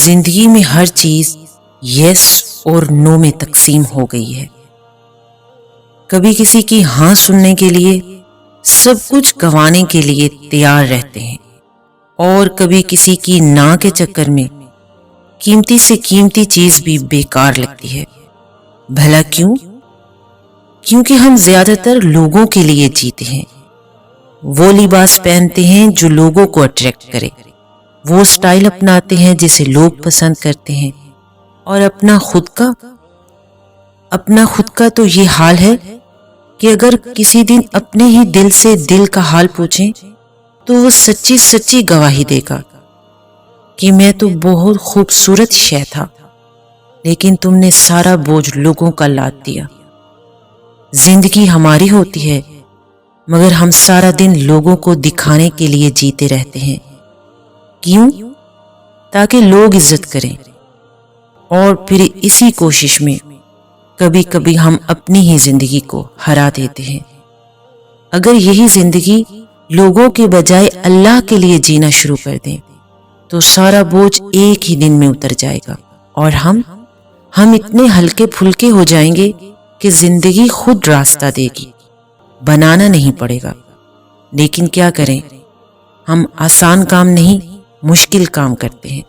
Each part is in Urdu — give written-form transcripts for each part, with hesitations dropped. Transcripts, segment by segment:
زندگی میں ہر چیز یس اور نو میں تقسیم ہو گئی ہے۔ کبھی کسی کی ہاں سننے کے لیے سب کچھ گنوانے کے لیے تیار رہتے ہیں، اور کبھی کسی کی نا کے چکر میں قیمتی سے قیمتی چیز بھی بیکار لگتی ہے۔ بھلا کیوں؟ کیونکہ ہم زیادہ تر لوگوں کے لیے جیتے ہیں۔ وہ لباس پہنتے ہیں جو لوگوں کو اٹریکٹ کرے، وہ سٹائل اپناتے ہیں جسے لوگ پسند کرتے ہیں، اور اپنا خود کا تو یہ حال ہے کہ اگر کسی دن اپنے ہی دل سے دل کا حال پوچھیں تو وہ سچی سچی گواہی دے گا کہ میں تو بہت خوبصورت شے تھا، لیکن تم نے سارا بوجھ لوگوں کا لاد دیا۔ زندگی ہماری ہوتی ہے، مگر ہم سارا دن لوگوں کو دکھانے کے لیے جیتے رہتے ہیں۔ کیوں؟ تاکہ لوگ عزت کریں، اور پھر اسی کوشش میں کبھی کبھی ہم اپنی ہی زندگی کو ہرا دیتے ہیں۔ اگر یہی زندگی لوگوں کے بجائے اللہ کے لیے جینا شروع کر دیں تو سارا بوجھ ایک ہی دن میں اتر جائے گا، اور ہم اتنے ہلکے پھلکے ہو جائیں گے کہ زندگی خود راستہ دے گی، بنانا نہیں پڑے گا۔ لیکن کیا کریں، ہم آسان کام نہیں مشکل کام کرتے ہیں۔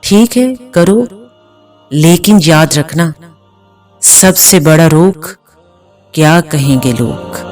ٹھیک ہے کرو، لیکن یاد رکھنا، سب سے بڑا روک کیا کہیں گے لوگ۔